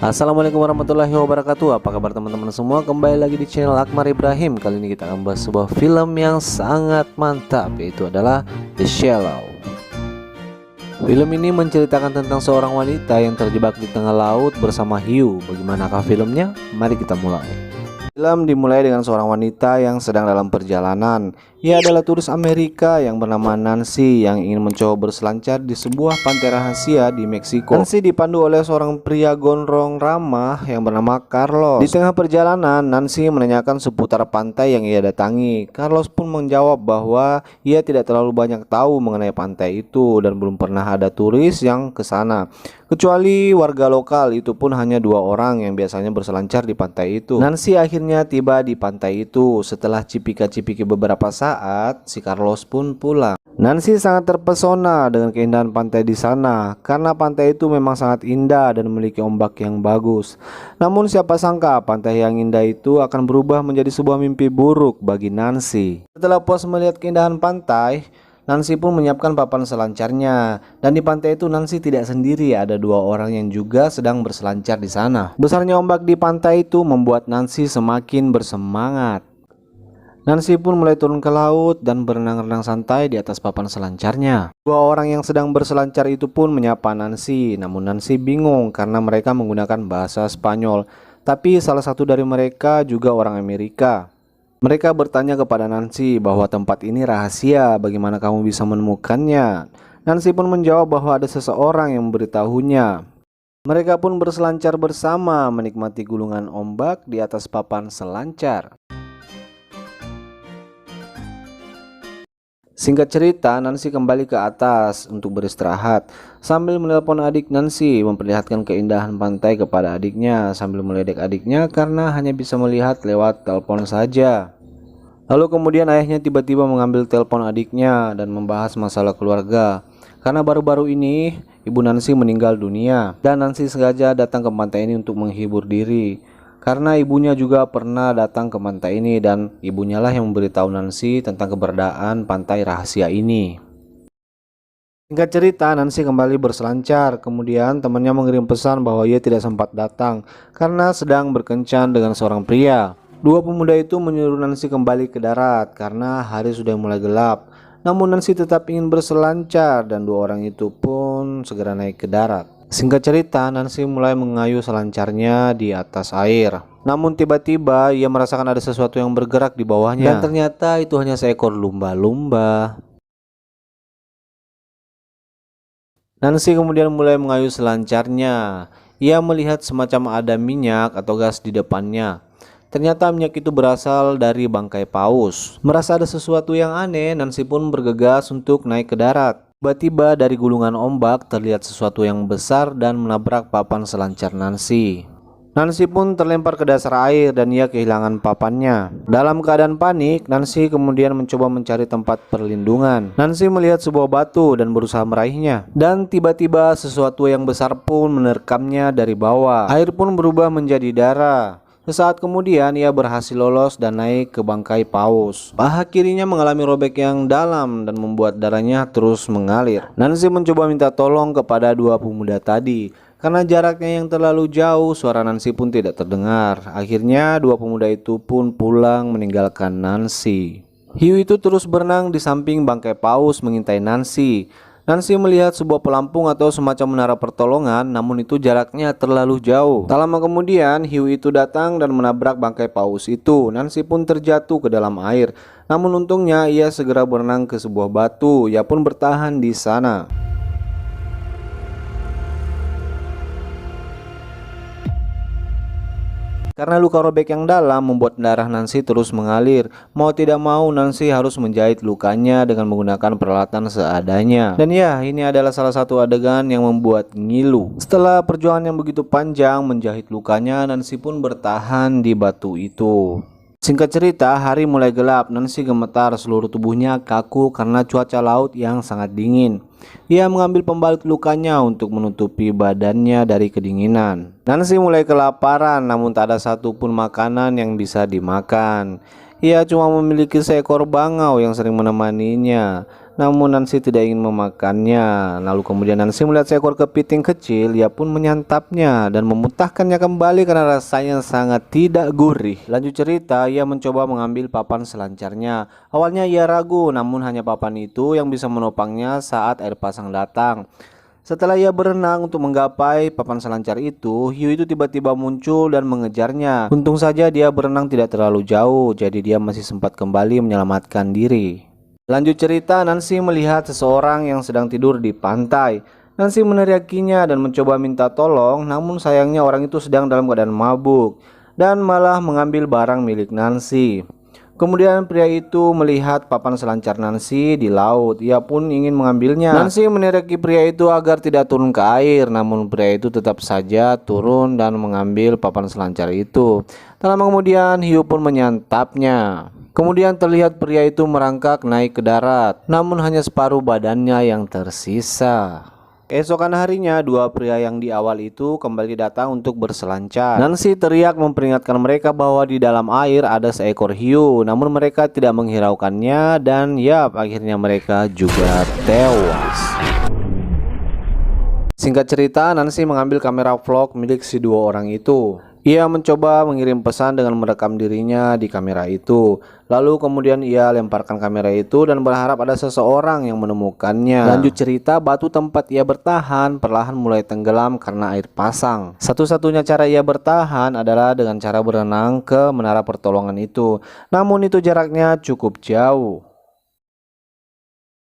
Assalamualaikum warahmatullahi wabarakatuh. Apa kabar teman-teman semua? Kembali lagi di channel Akmar Ibrahim. Kali ini kita akan bahas sebuah film yang sangat mantap, yaitu adalah The Shallow. Film ini menceritakan tentang seorang wanita yang terjebak di tengah laut bersama hiu. Bagaimanakah filmnya? Mari kita mulai. Film dimulai dengan seorang wanita yang sedang dalam perjalanan. Ia adalah turis Amerika yang bernama Nancy yang ingin mencoba berselancar di sebuah pantai rahasia di Meksiko. Nancy dipandu oleh seorang pria gondrong ramah yang bernama Carlos. Di tengah perjalanan, Nancy menanyakan seputar pantai yang ia datangi. Carlos pun menjawab bahwa ia tidak terlalu banyak tahu mengenai pantai itu dan belum pernah ada turis yang ke sana. Kecuali warga lokal, itu pun hanya 2 orang yang biasanya berselancar di pantai itu. Nancy akhirnya tiba di pantai itu. Setelah cipika-cipiki beberapa saat, si Carlos pun pulang. Nancy sangat terpesona dengan keindahan pantai di sana karena pantai itu memang sangat indah dan memiliki ombak yang bagus. Namun siapa sangka pantai yang indah itu akan berubah menjadi sebuah mimpi buruk bagi Nancy. Setelah puas melihat keindahan pantai, Nancy pun menyiapkan papan selancarnya, dan di pantai itu Nancy tidak sendiri, ada 2 orang yang juga sedang berselancar di sana. Besarnya ombak di pantai itu membuat Nancy semakin bersemangat. Nancy pun mulai turun ke laut dan berenang-renang santai di atas papan selancarnya. 2 orang yang sedang berselancar itu pun menyapa Nancy, namun Nancy bingung karena mereka menggunakan bahasa Spanyol, tapi salah satu dari mereka juga orang Amerika. Mereka bertanya kepada Nancy bahwa tempat ini rahasia, bagaimana kamu bisa menemukannya? Nancy pun menjawab bahwa ada seseorang yang memberitahunya. Mereka pun berselancar bersama, menikmati gulungan ombak di atas papan selancar. Singkat cerita, Nancy kembali ke atas untuk beristirahat. Sambil menelpon adik Nancy, memperlihatkan keindahan pantai kepada adiknya sambil meledek adiknya karena hanya bisa melihat lewat telepon saja. Lalu kemudian ayahnya tiba-tiba mengambil telepon adiknya dan membahas masalah keluarga. Karena baru-baru ini ibu Nancy meninggal dunia dan Nancy sengaja datang ke pantai ini untuk menghibur diri. Karena ibunya juga pernah datang ke pantai ini dan ibunya lah yang memberitahu Nancy tentang keberadaan pantai rahasia ini. Singkat cerita, Nancy kembali berselancar. Kemudian temannya mengirim pesan bahwa ia tidak sempat datang karena sedang berkencan dengan seorang pria. 2 pemuda itu menyuruh Nancy kembali ke darat karena hari sudah mulai gelap. Namun Nancy tetap ingin berselancar dan 2 orang itu pun segera naik ke darat. Singkat cerita, Nancy mulai mengayuh selancarnya di atas air. Namun tiba-tiba ia merasakan ada sesuatu yang bergerak di bawahnya. Dan ternyata itu hanya seekor lumba-lumba. Nancy kemudian mulai mengayuh selancarnya. Ia melihat semacam ada minyak atau gas di depannya. Ternyata minyak itu berasal dari bangkai paus. Merasa ada sesuatu yang aneh, Nancy pun bergegas untuk naik ke darat. Tiba-tiba dari gulungan ombak terlihat sesuatu yang besar dan menabrak papan selancar Nancy. Nancy pun terlempar ke dasar air dan ia kehilangan papannya. Dalam keadaan panik, Nancy kemudian mencoba mencari tempat perlindungan. Nancy melihat sebuah batu dan berusaha meraihnya. Dan tiba-tiba sesuatu yang besar pun menerkamnya dari bawah. Air pun berubah menjadi darah. Sesaat kemudian ia berhasil lolos dan naik ke bangkai paus. Paha kirinya mengalami robek yang dalam dan membuat darahnya terus mengalir. Nancy mencoba minta tolong kepada 2 pemuda tadi. Karena jaraknya yang terlalu jauh, suara Nancy pun tidak terdengar. Akhirnya 2 pemuda itu pun pulang meninggalkan Nancy. Hiu itu terus berenang di samping bangkai paus mengintai Nancy. Nancy melihat sebuah pelampung atau semacam menara pertolongan, namun itu jaraknya terlalu jauh. Tak lama kemudian, hiu itu datang dan menabrak bangkai paus itu. Nancy pun terjatuh ke dalam air. Namun untungnya ia segera berenang ke sebuah batu. Ia pun bertahan di sana. Karena luka robek yang dalam membuat darah Nancy terus mengalir. Mau tidak mau Nancy harus menjahit lukanya dengan menggunakan peralatan seadanya. Dan ya, ini adalah salah satu adegan yang membuat ngilu. Setelah perjuangan yang begitu panjang menjahit lukanya, Nancy pun bertahan di batu itu. Singkat cerita, hari mulai gelap. Nancy gemetar, seluruh tubuhnya kaku karena cuaca laut yang sangat dingin. Ia mengambil pembalut lukanya untuk menutupi badannya dari kedinginan. Nancy mulai kelaparan, namun tak ada satupun makanan yang bisa dimakan. Ia cuma memiliki seekor bangau yang sering menemaninya. namun Nancy tidak ingin memakannya. Lalu kemudian Nancy melihat seekor kepiting kecil, ia pun menyantapnya dan memuntahkannya kembali karena rasanya sangat tidak gurih. Lanjut cerita, ia mencoba mengambil papan selancarnya. Awalnya ia ragu, namun hanya papan itu yang bisa menopangnya saat air pasang datang. Setelah ia berenang untuk menggapai papan selancar itu, hiu itu tiba-tiba muncul dan mengejarnya. Untung saja dia berenang tidak terlalu jauh, jadi dia masih sempat kembali menyelamatkan diri. Lanjut cerita, Nancy melihat seseorang yang sedang tidur di pantai. Nancy meneriakinya dan mencoba minta tolong, namun sayangnya orang itu sedang dalam keadaan mabuk dan malah mengambil barang milik Nancy. Kemudian pria itu melihat papan selancar Nancy di laut. Ia pun ingin mengambilnya. Nancy meneriaki pria itu agar tidak turun ke air, namun pria itu tetap saja turun dan mengambil papan selancar itu. Tak lama kemudian hiu pun menyantapnya. Kemudian terlihat pria itu merangkak naik ke darat, namun hanya separuh badannya yang tersisa. Keesokan harinya, dua pria yang di awal itu kembali datang untuk berselancar. Nancy teriak memperingatkan mereka bahwa di dalam air ada seekor hiu, namun mereka tidak menghiraukannya dan akhirnya mereka juga tewas. Singkat cerita, Nancy mengambil kamera vlog milik si dua orang itu. Ia mencoba mengirim pesan dengan merekam dirinya di kamera itu. Lalu kemudian ia lemparkan kamera itu dan berharap ada seseorang yang menemukannya. Lanjut cerita, batu tempat ia bertahan perlahan mulai tenggelam karena air pasang. Satu-satunya cara ia bertahan adalah dengan cara berenang ke menara pertolongan itu. Namun itu jaraknya cukup jauh.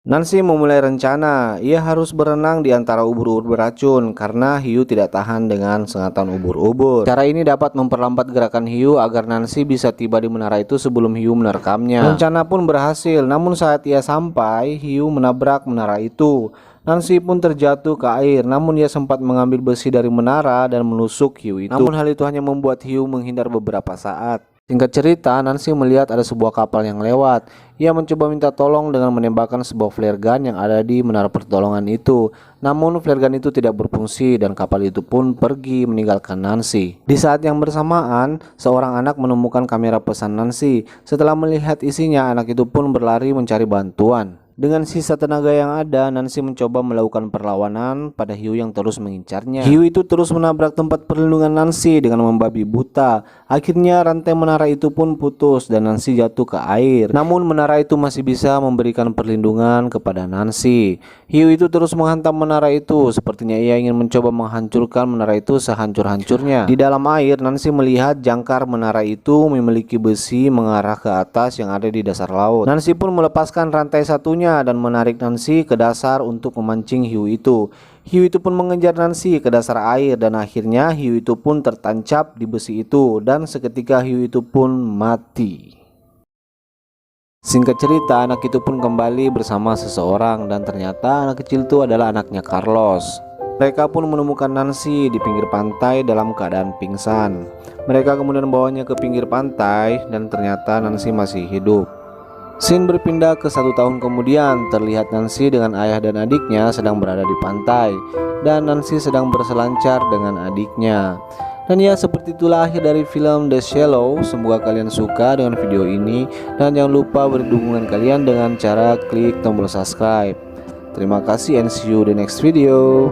Nancy memulai rencana. Ia harus berenang di antara ubur-ubur beracun karena hiu tidak tahan dengan sengatan ubur-ubur. Cara ini dapat memperlambat gerakan hiu agar Nancy bisa tiba di menara itu sebelum hiu menerkamnya. Rencana pun berhasil, namun saat ia sampai, hiu menabrak menara itu. Nancy pun terjatuh ke air, namun ia sempat mengambil besi dari menara dan menusuk hiu itu. Namun hal itu hanya membuat hiu menghindar beberapa saat. Singkat cerita, Nancy melihat ada sebuah kapal yang lewat. Ia mencoba minta tolong dengan menembakkan sebuah flare gun yang ada di menara pertolongan itu. Namun flare gun itu tidak berfungsi dan kapal itu pun pergi meninggalkan Nancy. Di saat yang bersamaan, seorang anak menemukan kamera pesan Nancy. Setelah melihat isinya, anak itu pun berlari mencari bantuan. Dengan sisa tenaga yang ada, Nancy mencoba melakukan perlawanan pada hiu yang terus mengincarnya. Hiu itu terus menabrak tempat perlindungan Nancy dengan membabi buta. Akhirnya rantai menara itu pun putus dan Nancy jatuh ke air. Namun menara itu masih bisa memberikan perlindungan kepada Nancy. Hiu itu terus menghantam menara itu. Sepertinya ia ingin mencoba menghancurkan menara itu sehancur-hancurnya. Di dalam air, Nancy melihat jangkar menara itu memiliki besi mengarah ke atas yang ada di dasar laut. Nancy pun melepaskan rantai satunya dan menarik Nancy ke dasar untuk memancing hiu itu. Hiu itu pun mengejar Nancy ke dasar air dan akhirnya hiu itu pun tertancap di besi itu dan seketika hiu itu pun mati. Singkat cerita, anak itu pun kembali bersama seseorang dan ternyata anak kecil itu adalah anaknya Carlos. Mereka pun menemukan Nancy di pinggir pantai dalam keadaan pingsan. Mereka kemudian membawanya ke pinggir pantai dan ternyata Nancy masih hidup. Scene berpindah ke 1 tahun kemudian. Terlihat Nancy dengan ayah dan adiknya sedang berada di pantai dan Nancy sedang berselancar dengan adiknya. Dan ya, seperti itulah akhir dari film The Shallow. Semoga kalian suka dengan video ini dan jangan lupa beri dukungan kalian dengan cara klik tombol subscribe. Terima kasih and see you the next video.